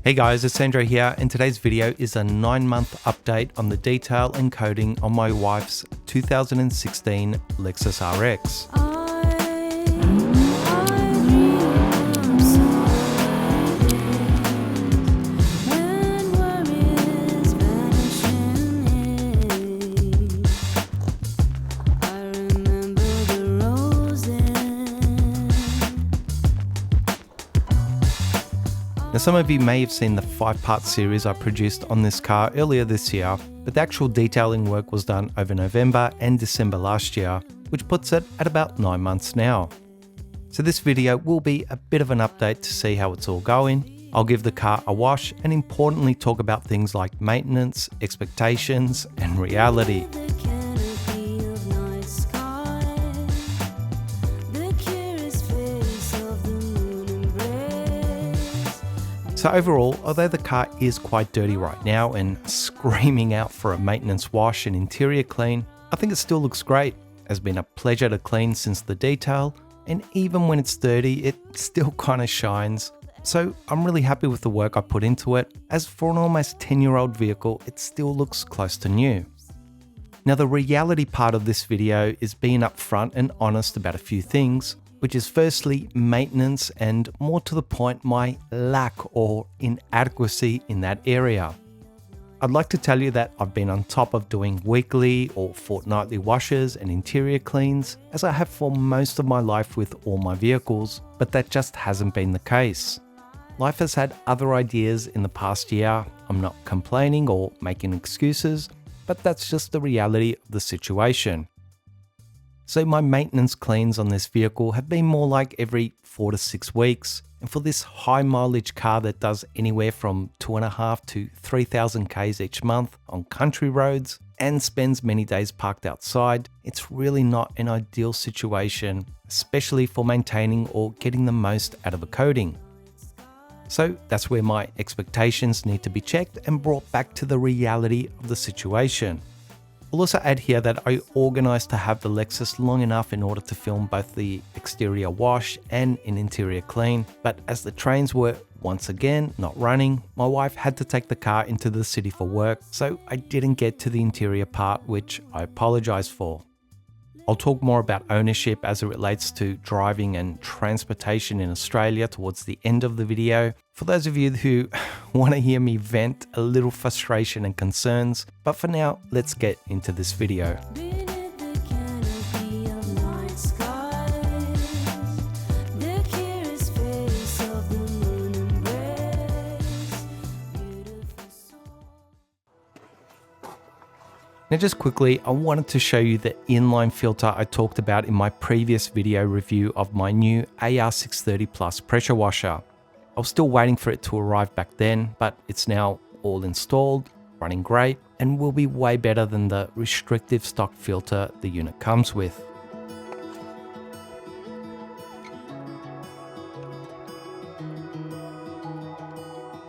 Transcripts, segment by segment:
Hey guys, it's Sandro here, and today's video is a 9-month update on the detail and coating on my wife's 2016 Lexus RX. Now, some of you may have seen the 5-part series I produced on this car earlier this year, but the actual detailing work was done over November and December last year, which puts it at about 9 months now. So this video will be a bit of an update to see how it's all going. I'll give the car a wash and importantly talk about things like maintenance, expectations, and reality. So overall, although the car is quite dirty right now and screaming out for a maintenance wash and interior clean, I think it still looks great. It's been a pleasure to clean since the detail, and even when it's dirty, it still kind of shines. So I'm really happy with the work I put into it, as for an almost 10-year-old vehicle, it still looks close to new. Now the reality part of this video is being upfront and honest about a few things, which is firstly maintenance and, more to the point, my lack or inadequacy in that area. I'd like to tell you that I've been on top of doing weekly or fortnightly washes and interior cleans, as I have for most of my life with all my vehicles, but that just hasn't been the case. Life has had other ideas in the past year. I'm not complaining or making excuses, but that's just the reality of the situation. So my maintenance cleans on this vehicle have been more like every 4 to 6 weeks, and for this high mileage car that does anywhere from 2.5 to 3,000 Ks each month on country roads and spends many days parked outside, it's really not an ideal situation, especially for maintaining or getting the most out of a coating. So that's where my expectations need to be checked and brought back to the reality of the situation. I'll also add here that I organised to have the Lexus long enough in order to film both the exterior wash and an interior clean, but as the trains were once again not running, my wife had to take the car into the city for work, so I didn't get to the interior part, which I apologise for. I'll talk more about ownership as it relates to driving and transportation in Australia towards the end of the video, for those of you who want to hear me vent a little frustration and concerns, but for now, let's get into this video. Now just quickly, I wanted to show you the inline filter I talked about in my previous video review of my new AR630 Plus pressure washer. I was still waiting for it to arrive back then, but it's now all installed, running great, and will be way better than the restrictive stock filter the unit comes with.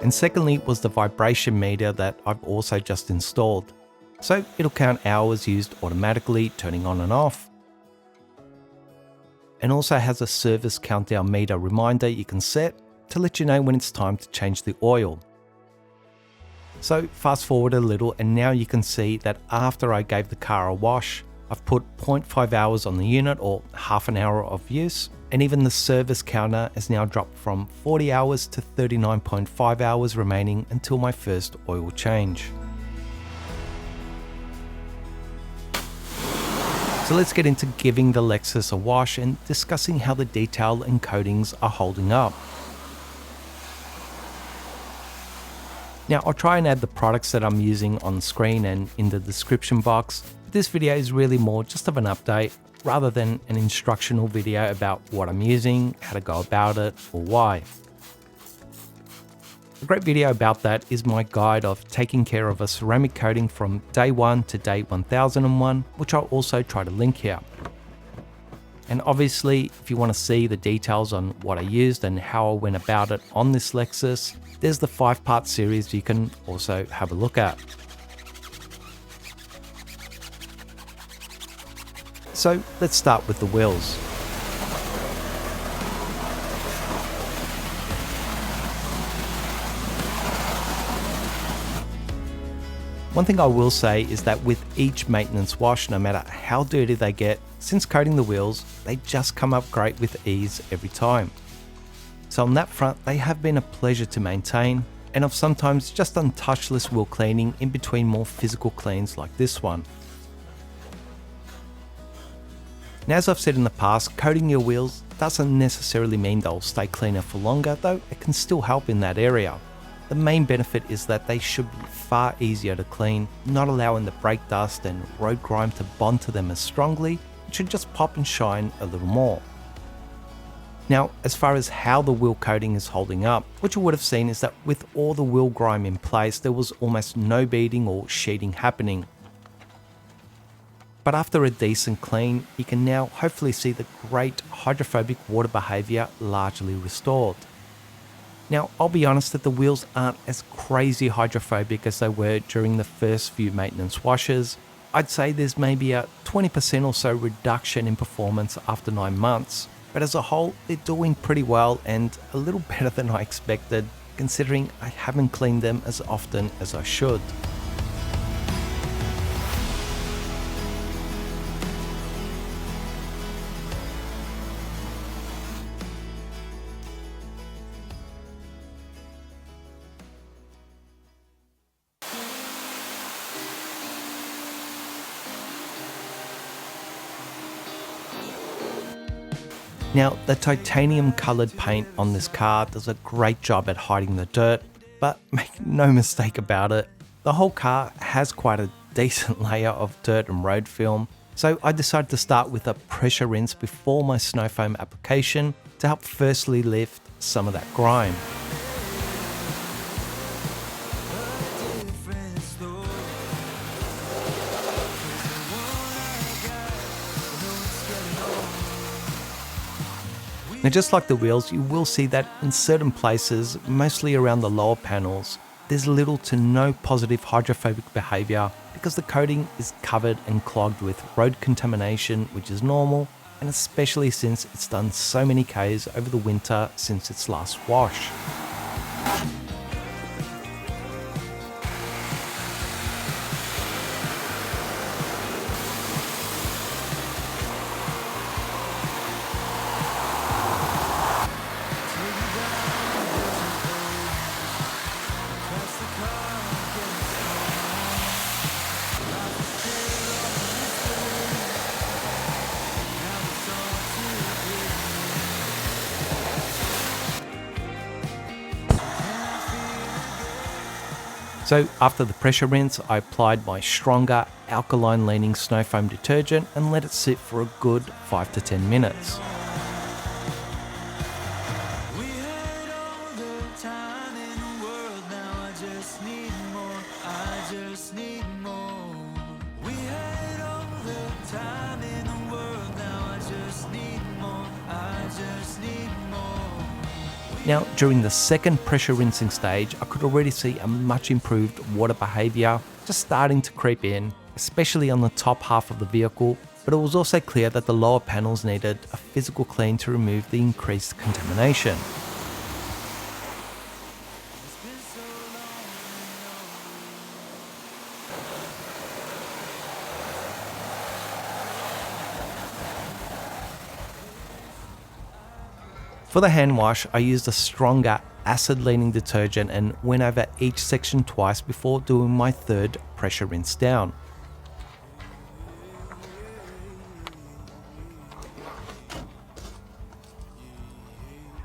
And secondly was the vibration meter that I've also just installed. So it'll count hours used automatically, turning on and off. And also has a service countdown meter reminder you can set to let you know when it's time to change the oil. So fast forward a little and now you can see that after I gave the car a wash, I've put 0.5 hours on the unit or half an hour of use, and even the service counter has now dropped from 40 hours to 39.5 hours remaining until my first oil change. So let's get into giving the Lexus a wash and discussing how the detail and coatings are holding up. Now I'll try and add the products that I'm using on screen and in the description box. This video is really more just of an update rather than an instructional video about what I'm using, how to go about it, or why. A great video about that is my guide of taking care of a ceramic coating from day 1 to day 1001, which I'll also try to link here. And obviously, if you want to see the details on what I used and how I went about it on this Lexus, there's the 5-part series you can also have a look at. So let's start with the wheels. One thing I will say is that with each maintenance wash, no matter how dirty they get, since coating the wheels, they just come up great with ease every time. So on that front, they have been a pleasure to maintain, and I've sometimes just done touchless wheel cleaning in between more physical cleans like this one. Now, as I've said in the past, coating your wheels doesn't necessarily mean they'll stay cleaner for longer, though it can still help in that area. The main benefit is that they should be far easier to clean, not allowing the brake dust and road grime to bond to them as strongly. It should just pop and shine a little more. Now, as far as how the wheel coating is holding up, what you would have seen is that with all the wheel grime in place, there was almost no beading or sheeting happening. But after a decent clean, you can now hopefully see the great hydrophobic water behaviour largely restored. Now, I'll be honest that the wheels aren't as crazy hydrophobic as they were during the first few maintenance washes. I'd say there's maybe a 20% or so reduction in performance after 9 months, but as a whole, they're doing pretty well and a little better than I expected, considering I haven't cleaned them as often as I should. Now, the titanium coloured paint on this car does a great job at hiding the dirt, but make no mistake about it, the whole car has quite a decent layer of dirt and road film, so I decided to start with a pressure rinse before my snow foam application to help firstly lift some of that grime. Now, just like the wheels, you will see that in certain places, mostly around the lower panels, there's little to no positive hydrophobic behaviour because the coating is covered and clogged with road contamination, which is normal, and especially since it's done so many Ks over the winter since its last wash. So after the pressure rinse, I applied my stronger alkaline leaning snow foam detergent and let it sit for a good 5 to 10 minutes. Now, during the second pressure rinsing stage, I could already see a much improved water behaviour just starting to creep in, especially on the top half of the vehicle, but it was also clear that the lower panels needed a physical clean to remove the increased contamination. For the hand wash, I used a stronger acid-leaning detergent and went over each section twice before doing my third pressure rinse down.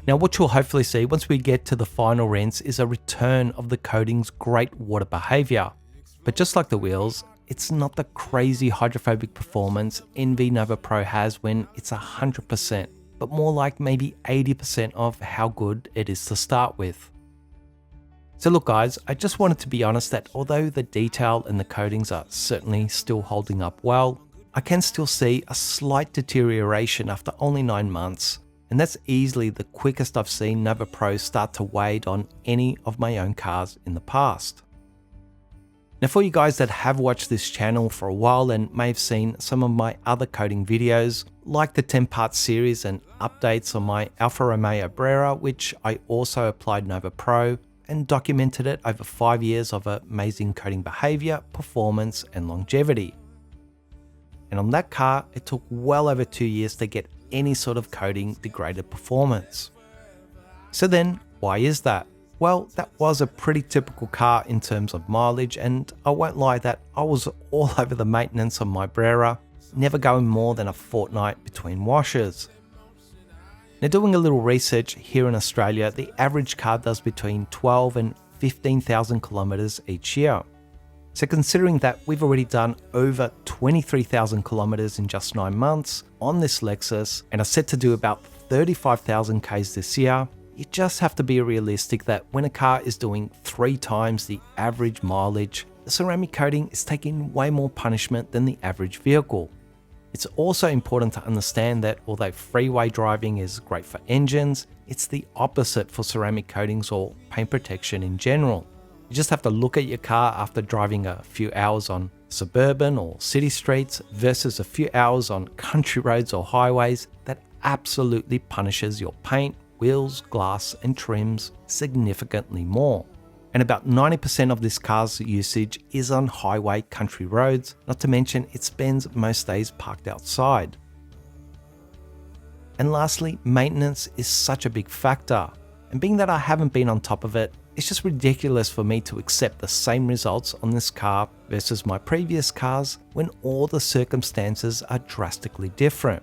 Now, what you'll hopefully see once we get to the final rinse is a return of the coating's great water behaviour. But just like the wheels, it's not the crazy hydrophobic performance NV Nova Pro has when it's 100%. But more like maybe 80% of how good it is to start with. So look guys, I just wanted to be honest that although the detail and the coatings are certainly still holding up well, I can still see a slight deterioration after only 9 months, and that's easily the quickest I've seen Nova Pro start to wade on any of my own cars in the past. Now for you guys that have watched this channel for a while and may have seen some of my other coating videos, like the 10-part series and updates on my Alfa Romeo Brera, which I also applied Nova Pro, and documented it over 5 years of amazing coating behavior, performance, and longevity. And on that car, it took well over 2 years to get any sort of coating degraded performance. So then, why is that? Well, that was a pretty typical car in terms of mileage, and I won't lie that I was all over the maintenance on my Brera, never going more than a fortnight between washes. Now, doing a little research here in Australia, the average car does between 12 and 15,000 kilometers each year. So considering that we've already done over 23,000 kilometers in just 9 months on this Lexus and are set to do about 35,000 Ks this year, you just have to be realistic that when a car is doing 3 times the average mileage, the ceramic coating is taking way more punishment than the average vehicle. It's also important to understand that although freeway driving is great for engines, it's the opposite for ceramic coatings or paint protection in general. You just have to look at your car after driving a few hours on suburban or city streets versus a few hours on country roads or highways that absolutely punishes your paint, wheels, glass, and trims significantly more. And about 90% of this car's usage is on highway country roads, not to mention it spends most days parked outside. And lastly, maintenance is such a big factor. And being that I haven't been on top of it, it's just ridiculous for me to accept the same results on this car versus my previous cars when all the circumstances are drastically different.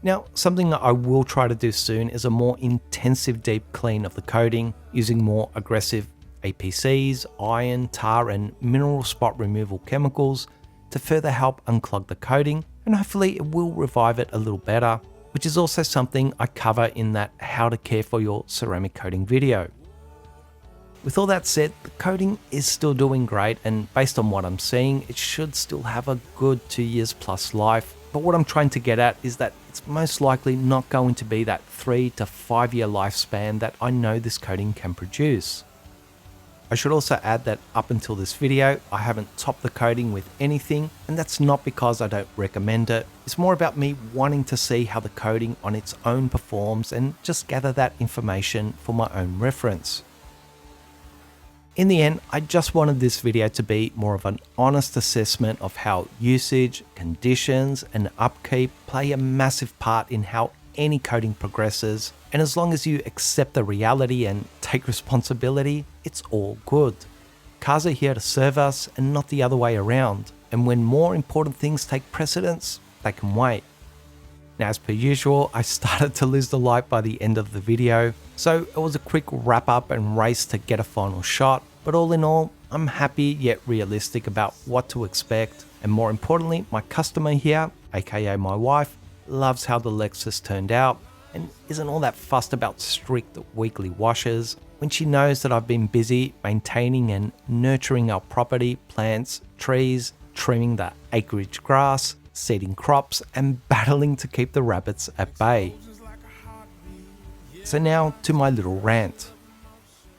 Now, something that I will try to do soon is a more intensive deep clean of the coating using more aggressive APCs, iron, tar, and mineral spot removal chemicals to further help unclog the coating, and hopefully it will revive it a little better, which is also something I cover in that How to Care for Your Ceramic Coating video. With all that said, the coating is still doing great, and based on what I'm seeing, it should still have a good 2 years plus life. But what I'm trying to get at is that it's most likely not going to be that 3 to 5 year lifespan that I know this coating can produce. I should also add that up until this video, I haven't topped the coating with anything, and that's not because I don't recommend it. It's more about me wanting to see how the coating on its own performs and just gather that information for my own reference. In the end, I just wanted this video to be more of an honest assessment of how usage, conditions, and upkeep play a massive part in how any coating progresses, and as long as you accept the reality and take responsibility, it's all good. Cars are here to serve us and not the other way around, and when more important things take precedence, they can wait. Now, as per usual, I started to lose the light by the end of the video, so it was a quick wrap up and race to get a final shot, but all in all, I'm happy yet realistic about what to expect, and more importantly, my customer here, aka my wife, loves how the Lexus turned out and isn't all that fussed about strict weekly washes when she knows that I've been busy maintaining and nurturing our property, plants, trees, trimming the acreage grass, seeding crops, and battling to keep the rabbits at bay. So now to my little rant.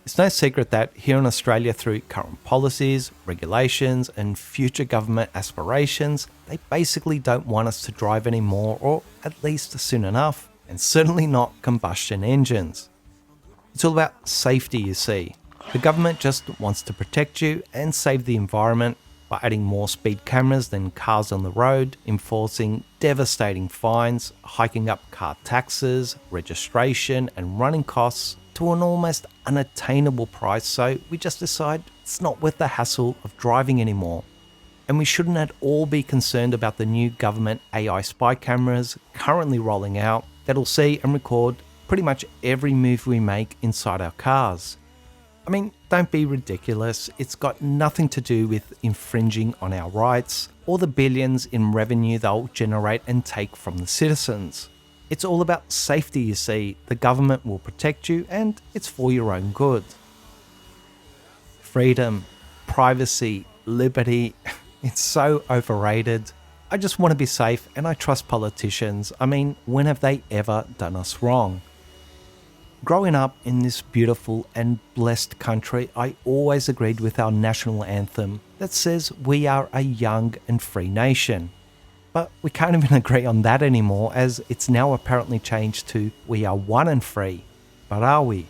It's no secret that here in Australia, through current policies, regulations, and future government aspirations, they basically don't want us to drive anymore, or at least soon enough, and certainly not combustion engines. It's all about safety, you see. The government just wants to protect you and save the environment by adding more speed cameras than cars on the road, enforcing devastating fines, hiking up car taxes, registration, and running costs to an almost unattainable price, so we just decide it's not worth the hassle of driving anymore. And we shouldn't at all be concerned about the new government AI spy cameras currently rolling out that'll see and record pretty much every move we make inside our cars. I mean, don't be ridiculous, it's got nothing to do with infringing on our rights or the billions in revenue they'll generate and take from the citizens. It's all about safety, you see. The government will protect you and it's for your own good. Freedom, privacy, liberty, it's so overrated. I just want to be safe and I trust politicians. I mean, when have they ever done us wrong? Growing up in this beautiful and blessed country, I always agreed with our national anthem that says we are a young and free nation. But we can't even agree on that anymore, as it's now apparently changed to we are one and free. But are we?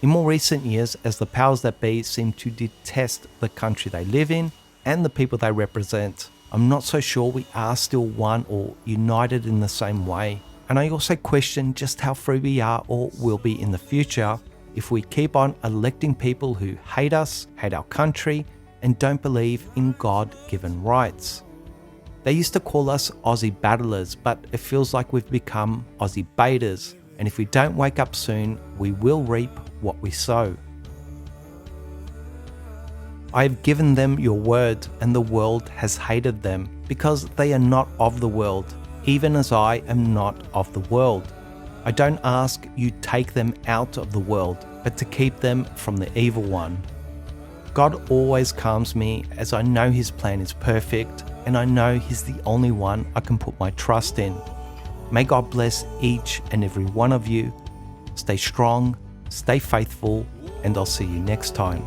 In more recent years, as the powers that be seem to detest the country they live in and the people they represent, I'm not so sure we are still one or united in the same way. And I also question just how free we are or will be in the future if we keep on electing people who hate us, hate our country, and don't believe in God-given rights. They used to call us Aussie battlers, but it feels like we've become Aussie baiters, and if we don't wake up soon, we will reap what we sow. I have given them your word, and the world has hated them, because they are not of the world, even as I am not of the world. I don't ask you take them out of the world, but to keep them from the evil one. God always calms me, as I know His plan is perfect, and I know He's the only one I can put my trust in. May God bless each and every one of you. Stay strong, stay faithful, and I'll see you next time.